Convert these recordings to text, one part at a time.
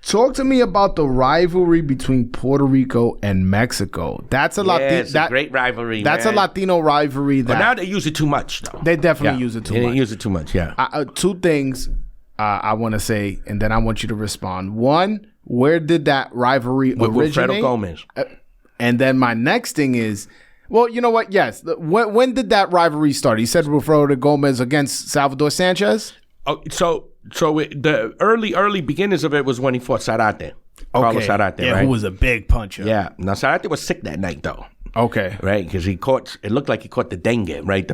Talk to me about the rivalry between Puerto Rico and Mexico. That's a it's a great rivalry. That's a Latino rivalry. But now they use it too much, though. They definitely use it too much. They use it too much. Yeah. Two things I want to say, and then I want you to respond. One, where did that rivalry originate? Wilfredo Gomez. And then my next thing is, well, you know what? Yes. When did that rivalry start? He said Wilfredo Gomez against Salvador Sanchez. Oh, so the early beginnings of it was when he fought Zarate. Carlos Zarate, yeah, right? Who was a big puncher. Yeah. Now Zarate was sick that night, though. Okay. Right, because it looked like he caught the dengue, right?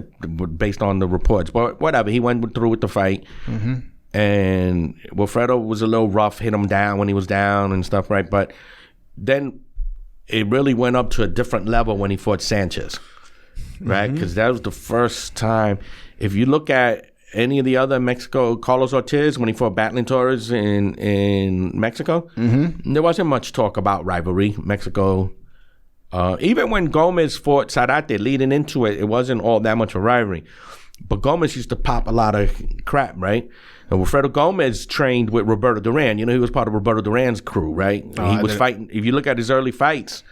Based on the reports, but whatever. He went through with the fight, and Wilfredo was a little rough, hit him down when he was down and stuff, right? But then it really went up to a different level when he fought Sanchez, right? Because that was the first time. If you look at any of the other Mexico, Carlos Ortiz, when he fought Battling Torres in Mexico, there wasn't much talk about rivalry. Mexico, even when Gomez fought Zarate leading into it, it wasn't all that much of a rivalry. But Gomez used to pop a lot of crap, right? And Wilfredo Gomez trained with Roberto Duran. You know, he was part of Roberto Duran's crew, right? He was fighting. If you look at his early fights,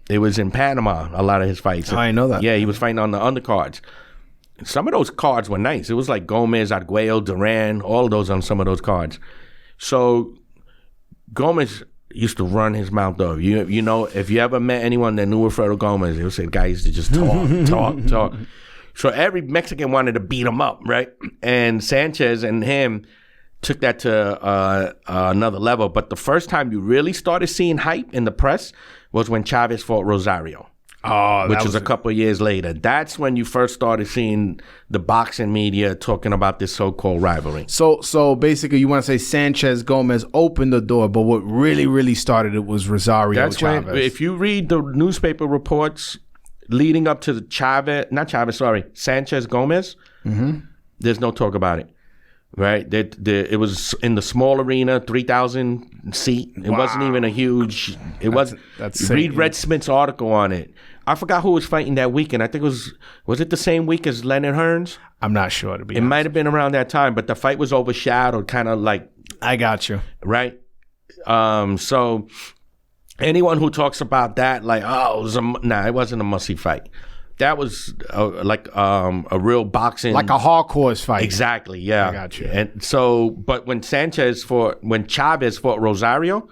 it was in Panama, a lot of his fights. I know that. Yeah, he was fighting on the undercards. Some of those cards were nice. It was like Gomez, Arguello, Duran, all of those on some of those cards. So Gomez used to run his mouth though. You know, if you ever met anyone that knew Wilfredo Gomez, they would say the guy used to just talk. So every Mexican wanted to beat him up, right? And Sanchez and him took that to another level. But the first time you really started seeing hype in the press was when Chavez fought Rosario. Which was a couple of years later. That's when you first started seeing the boxing media talking about this so-called rivalry. So basically, you want to say Sanchez Gomez opened the door, but what really started it was Rosario Chavez. When, if you read the newspaper reports leading up to the Sanchez Gomez, there's no talk about it. Right, it was in the small arena, 3,000 seat. It wasn't even a huge. Read Red Smith's article on it. I forgot who was fighting that weekend. I think was it the same week as Leonard Hearns? I'm not sure to be. It might have been around that time, but the fight was overshadowed, kind of like. I got you. Right, so anyone who talks about that, like, it wasn't a must-see fight. That was like a real boxing, like a hardcore fight. Exactly, yeah. I got you. And so, but when Chavez fought Rosario,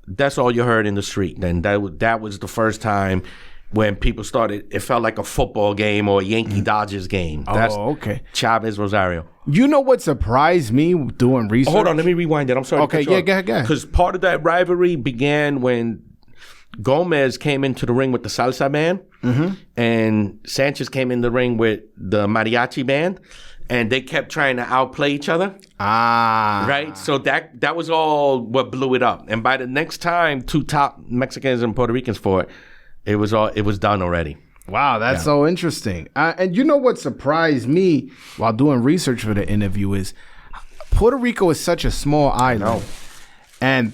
that's all you heard in the street. And that was the first time when people started. It felt like a football game or a Yankee Dodgers game. Okay. Chavez-Rosario. You know what surprised me doing research? Hold on, let me rewind it. I'm sorry. Okay, yeah, go ahead. Because part of that rivalry began when Gomez came into the ring with the salsa band, and Sanchez came in the ring with the mariachi band, and they kept trying to outplay each other. Right? So that was all what blew it up. And by the next time two top Mexicans and Puerto Ricans fought, it was done already. Wow, that's so interesting. And you know what surprised me while doing research for the interview is Puerto Rico is such a small island. And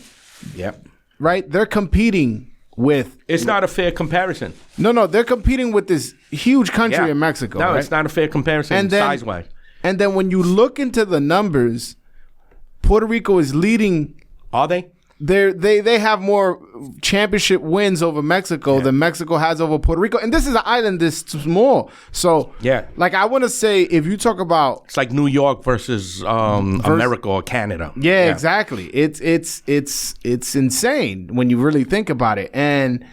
right, they're competing with. It's not a fair comparison. No, they're competing with this huge country in Mexico. No, right? It's not a fair comparison size-wise. And then when you look into the numbers, Puerto Rico is leading. Are they? They have more championship wins over Mexico than Mexico has over Puerto Rico, and this is an island this small. So like I want to say, if you talk about, it's like New York versus America or Canada. Yeah, exactly. It's insane when you really think about it. And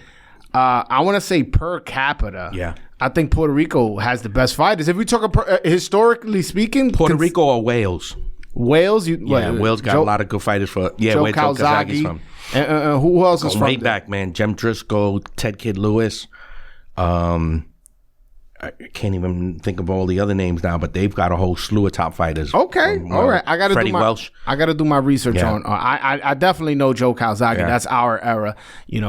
I want to say per capita. I think Puerto Rico has the best fighters. If we talk historically speaking, Puerto Rico or Wales. Wales, Wales got a lot of good fighters for. Yeah, where Joe Calzagi's from. And who else is from? Way back, man. Jem Driscoll, Ted Kid Lewis. I can't even think of all the other names now, but they've got a whole slew of top fighters. Okay, all right. I got to Freddie Welsh. I got to do my research on. I definitely know Joe Calzaghe. That's our era,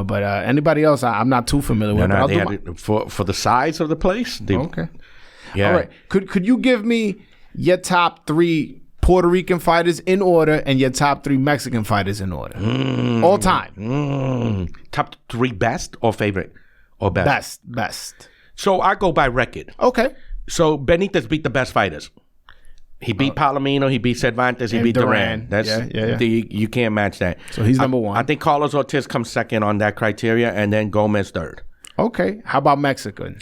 But anybody else, I'm not too familiar with. No, they had it for the size of the place. Okay. Yeah. All right. Could you give me your top 3 Puerto Rican fighters in order and your top 3 Mexican fighters in order? All time. Top 3 best or favorite or best? Best. So I go by record. Okay. So Benitez beat the best fighters. He beat Palomino. He beat Cervantes. He beat Duran. That's you can't match that. So he's number one. I think Carlos Ortiz comes second on that criteria, and then Gomez third. Okay. How about Mexico?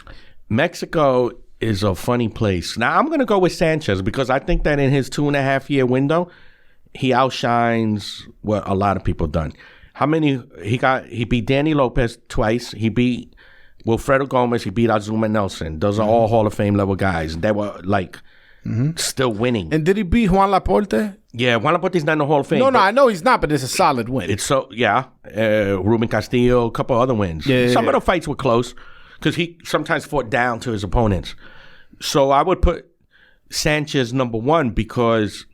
Mexico is a funny place. Now I'm going to go with Sanchez because I think that in his 2.5-year window, he outshines what a lot of people done. How many he got? He beat Danny Lopez twice. He beat Wilfredo Gomez. He beat Azuma Nelson. Those are all Hall of Fame level guys. They were like still winning. And did he beat Juan Laporte? Yeah, Juan Laporte's not in the Hall of Fame. No, I know he's not, but it's a solid win. It's so Ruben Castillo, a couple other wins. Some of the fights were close because he sometimes fought down to his opponents. So I would put Sanchez number one because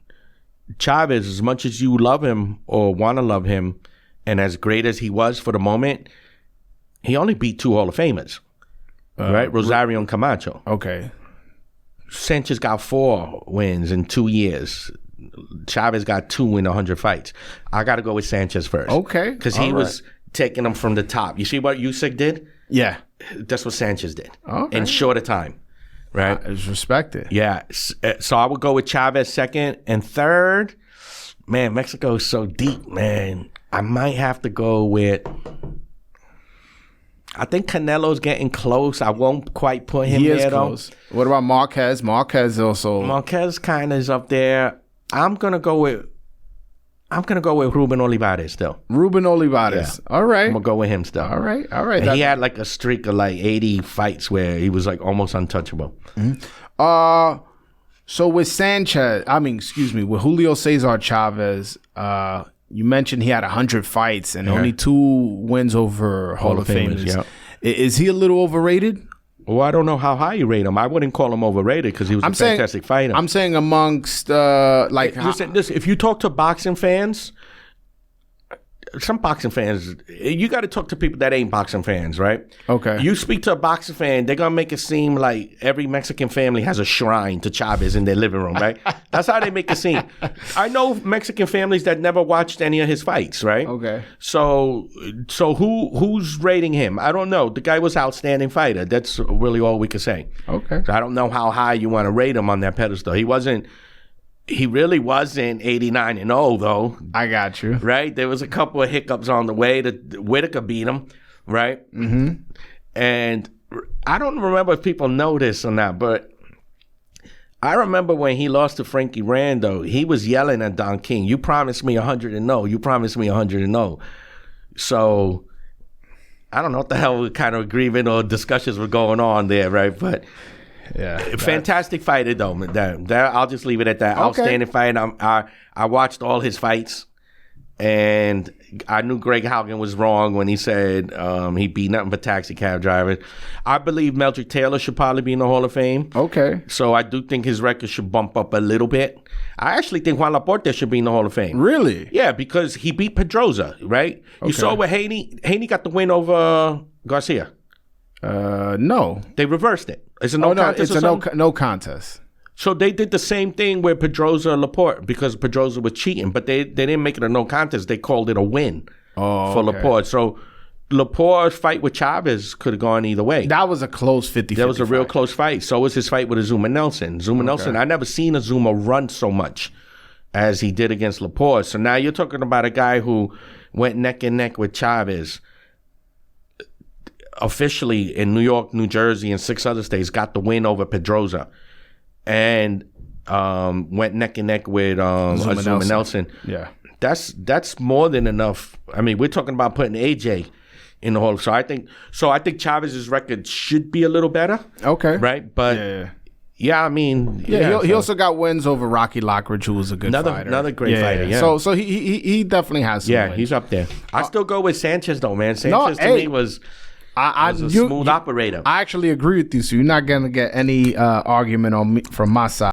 Chavez, as much as you love him or want to love him, and as great as he was for the moment, he only beat 2 Hall of Famers, right? Rosario and Camacho. Okay. Sanchez got 4 wins in 2 years. Chavez got 2 in 100 fights. I got to go with Sanchez first. Okay. Because he was taking them from the top. You see what Usyk did? Yeah. That's what Sanchez did in shorter time, right? It's respected. Yeah. So I would go with Chavez second. And third, man, Mexico is so deep, man. I might have to go with... I think Canelo's getting close. I won't quite put him there, close. Though. What about Marquez? Marquez kind of is up there. I'm gonna go with Ruben Olivares still. Ruben Olivares. Yeah. All right. I'm gonna go with him still. All right. And he had like a streak of like 80 fights where he was like almost untouchable. Mm-hmm. So with with Julio Cesar Chavez, you mentioned he had 100 fights and only 2 wins over Hall of Famers. Yeah. Is he a little overrated? Well, I don't know how high you rate him. I wouldn't call him overrated because he was a fantastic fighter. I'm saying amongst listen, if you talk to boxing fans, some boxing fans, you got to talk to people that ain't boxing fans, right? Okay. You speak to a boxing fan, they're going to make it seem like every Mexican family has a shrine to Chavez in their living room, right? That's how they make it seem. I know Mexican families that never watched any of his fights, right? Okay. So who's rating him? I don't know. The guy was an outstanding fighter. That's really all we can say. Okay. So I don't know how high you want to rate him on that pedestal. He really wasn't 89-0 though. I got you. Right? There was a couple of hiccups on the way. Whitaker beat him, right? Mm-hmm. And I don't remember if people know this or not, but I remember when he lost to Frankie Rando, he was yelling at Don King, "You promised me 100-0. You promised me 100-0." So I don't know what the hell kind of agreement or discussions were going on there, right? But yeah, fantastic fighter though. I'll just leave it at that. Okay. Outstanding fighter. I watched all his fights, and I knew Greg Haugen was wrong when he said he beat nothing but taxi cab drivers. I believe Meldrick Taylor should probably be in the Hall of Fame. Okay. So I do think his record should bump up a little bit. I actually think Juan Laporte should be in the Hall of Fame. Really? Yeah, because he beat Pedroza, right? Okay. You saw where Haney got the win over Garcia. No. They reversed it. It's a no contest. It's a no contest. So they did the same thing with Pedroza and Laporte because Pedroza was cheating, but they didn't make it a no contest. They called it a win for Laporte. So Laporte's fight with Chavez could have gone either way. That was a close 50-50 That was a real close fight. So was his fight with Azuma Nelson. Nelson, I never seen Azuma run so much as he did against Laporte. So now you're talking about a guy who went neck and neck with Chavez. Officially in New York, New Jersey, and 6 other states, got the win over Pedroza, and went neck and neck with Azuma Nelson. Yeah, that's more than enough. I mean, we're talking about putting AJ in the Hall. So I think Chavez's record should be a little better. Okay, right, but I mean, he also got wins over Rocky Lockridge, who was a good fighter, another great fighter. Yeah, so he definitely has some wins. He's up there. I still go with Sanchez though, man. Sanchez to me was a smooth operator. I actually agree with you, so you're not going to get any argument from my side.